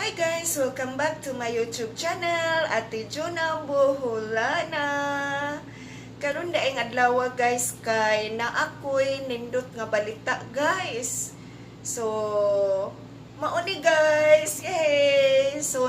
Hi guys! Welcome back to my YouTube channel, Ate Juna Buholana. Karon daing adlaw guys kay na ako'y nindot nga balita guys. So, mauni guys. Yay! So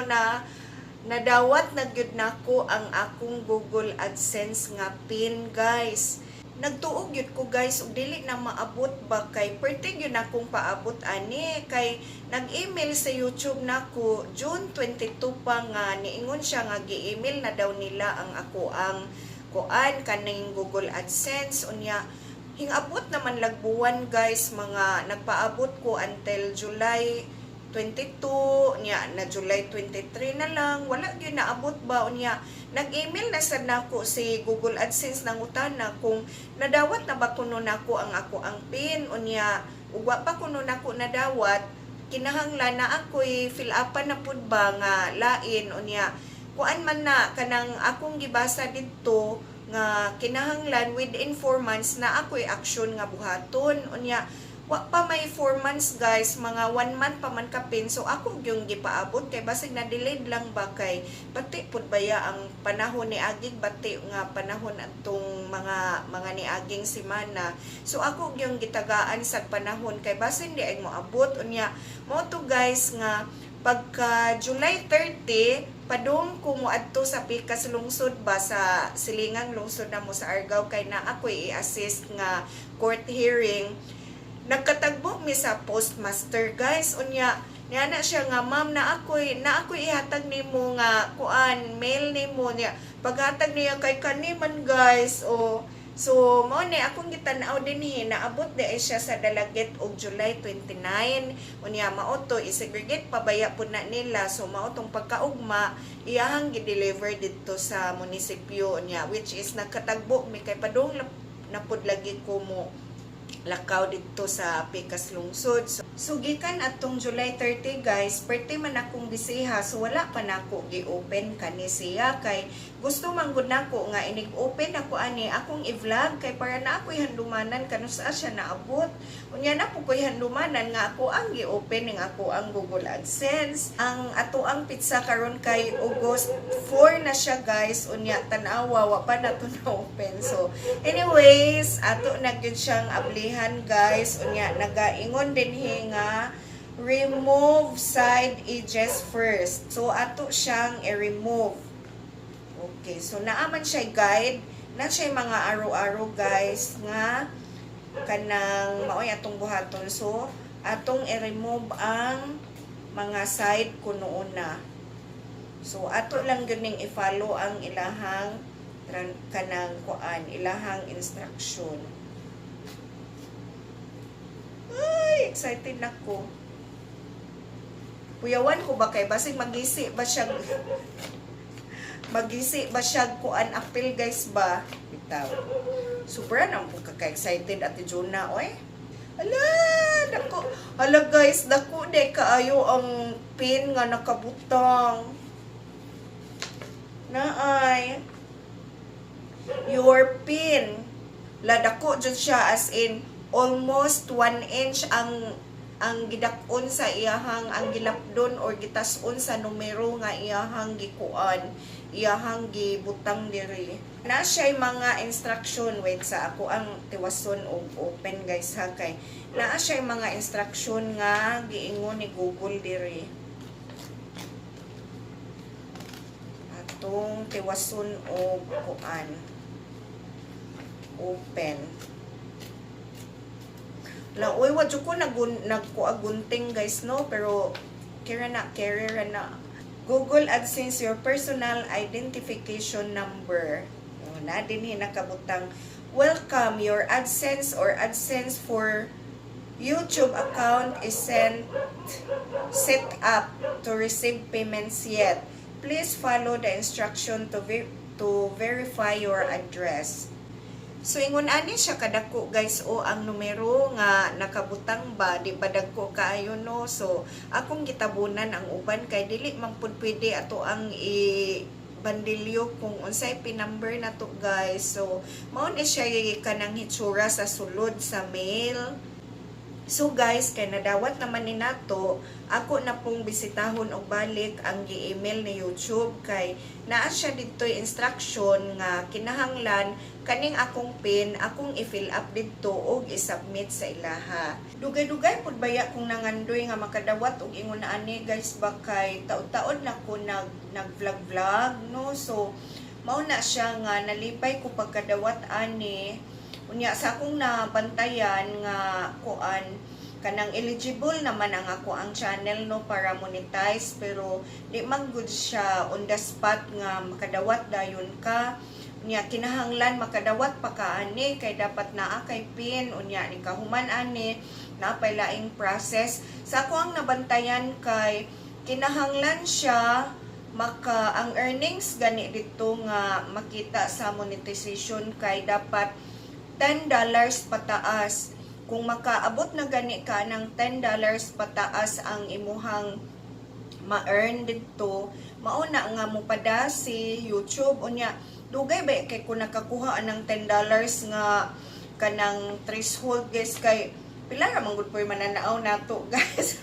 nadawat na gyud nako ang akong Google AdSense nga pin guys. Nagtuog yun ko guys ug dili na maabot ba kay pertig yun akong paabot ani kay nag-email sa YouTube nako June 22 pa nga niingon siya nga gi-email na daw nila ang ako ang kuan kaning Google AdSense unya hingabot naman lagbuwan guys mga nagpaabot ko until July 22 nya na July 23 na lang wala gyud naabot ba unya nag-email na sad nako si Google AdSense nang utana kung nadawat na ba kuno nako ang ako ang pin unya ug wa pa kuno nako nadawat kinahanglan na ako'y fill upan na pud ba nga lain unya kuan man na kanang akong gibasa didto nga kinahanglan within 4 months na ako'y action nga buhaton unya wa pa may 4 months guys, mga 1 month pa man kapin. So ako yung gipaabot kay basig na delayed lang ba kay pati pud baya ang panahon ni aging bati nga panahon atong mga niaging semana. So ako yung gitagaan sa panahon kay basig di ay moabot unya. Mo to guys nga pagka July 30 padung ko mo adto sa pikas lungsod ba sa silingang lungsod na mo sa Argao kay na ako i-assist nga court hearing. Nagkatagbo mi sa postmaster guys unya niya na siya nga ma'am na ako'y ihatag nimo nga kuan mail nimo niya paghatag niya kay kaniman guys o so mao ni akong gitan-aw dinhi naabot di ay siya sa Dalaget og July 29 unya mao to i-segregate pabaya pud na nila so mao tong pagkaugma iyahang gi-deliver didto sa munisipyo unya which is nagkatagbo mi kay padung na pud lagi ko mo lakaw dito sa pikas lungsod. So gikan atong July 30 guys, perti man akong bisiha so wala pa nako gi-open kani siya kay gusto man gud nako nga inig-open ako ani akong i-vlog kay para na ako'y handumanan kanus siya naabot. Unya na po ko'y handumanan nga ako ang gi-open ning ako ang Google AdSense. Ang ato ang pizza karon kay August 4 na siya guys. Unya tan-awa wa pa na to na-open. So anyways, ato na gyud siyang ablihan guys unya nagaingon din nga remove side edges first so ato siyang i-remove okay so naaman siya guide na siya mga aro-aro guys nga kanang maoy atong buhaton so atong i-remove ang mga side kuno una so ato lang ganing i-follow ang ilahang kanang kuan ilahang instruction. Ay, excited na ko. Kuyawan ko ba kay basig magisi ba siya kuan apil guys ba? Bitaw. Sobra na po ka-excited Ate Juna oy. Hala guys, dako day kaayo ang pin nga nakabutang. Naay. Your pin. Ladako jud siya as in almost 1 inch ang gidakon sa iyahang ang gilapdon or gitason sa numero nga iyahang gikuan iyahang gibutang diri na siya mga instruction wait sa ako ang tiwason og open guys ha kay naa siya mga instruction nga giingon ni Google diri atong tiwason og kuan open. Uy, wadyo ko nagkuagunting guys, no? Pero, carry na. Google AdSense, your personal identification number. Na din nakabutang. Welcome, your AdSense or AdSense for YouTube account is set up to receive payments yet. Please follow the instruction to verify your address. So ingon ani siya kadako guys o ang numero nga nakabutang ba di ba dagko kaayo no so akong gitabunan ang uban kay dili man pud pwede ato ang bandilyo kung unsay pin-number na to guys so mao ni siya kanang hitsura sa sulod sa mail So guys, kay nadawat naman ni nato, ako na pong bisitahon og balik ang gi-email ni YouTube kay naa siya dito'y instruction nga kinahanglan kaning akong pin akong i-fill up dito og i-submit sa ilaha. Dugay-dugay pud baya kung nangandoy nga makadawat og ingon na ani guys bakay taud-taud na ko nag-vlog no. So mao na siya nga nalipay ko pagkadawat ani. Unya sa akong nabantayan nga kuan kanang eligible naman ang ako ang channel no para monetize pero di man good siya on the spot nga makadawat dayon ka. Unya kinahanglan makadawat pa ka ani kay dapat naa kay pin unya ni kahuman ani na pay laing process. Sa ako ang nabantayan kay kinahanglan siya ang earnings gani dito nga makita sa monetization kay dapat $10 pataas. Kung makaabot na gani ka ng $10 pataas ang imuhang ma-earn dito, mauna nga mo pada si YouTube. Unya, dugay ba kay kung nakakuha ng $10 nga kanang threshold guys kay pila ra man gud po'y mananaaw nato guys.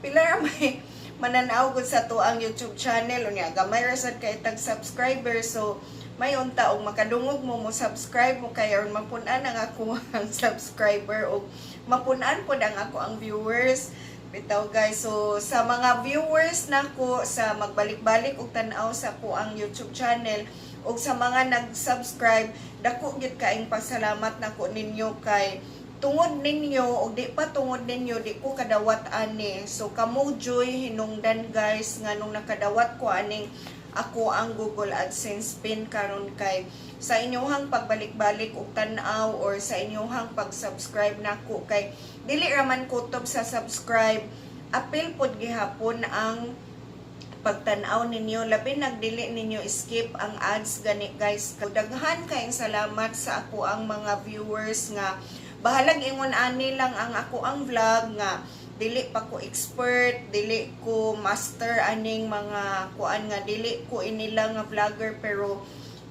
Pila ra may mananaaw gud sa to ang YouTube channel. Unya, gamay ra sad kay tag subscriber so may unta og makadungog mo subscribe mo kay aron mapun-an ang ako ang subscriber o mapun-an pod ang ako ang viewers bitaw guys. So sa mga viewers nako sa magbalik-balik og tan-aw sa ko ang YouTube channel og sa mga nag-subscribe dako gid kaayong pasalamat nako ninyo kay tungod ninyo og di pa tungod ninyo di ko kadawat ani. So kamo joy hinungdan guys nga nung nakadawat ko aning ako ang Google AdSense pin karon kay sa inyohang pagbalik-balik og tan-aw or sa inyohang pag-subscribe nako kay dili raman kutob sa subscribe apil pod gihapon ang pagtan-aw ninyo labi nagdili ninyo skip ang ads gani guys. Daghan kayong salamat sa ako ang mga viewers nga bahalag ingon ani lang ang ako ang vlog nga dili pa ko expert, dili ko master aning mga kuan nga dili ko inila nga vlogger pero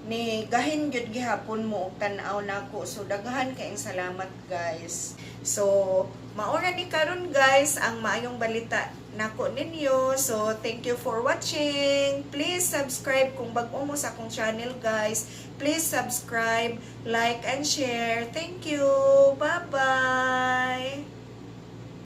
ni gahin gyud gihapon mo og tan-aw nako. So daghan kayong salamat guys. So maura ni karon guys ang maayong balita nako ninyo. So thank you for watching. Please subscribe kung bag-o mo sa akong channel guys. Please subscribe, like and share. Thank you. Bye-bye.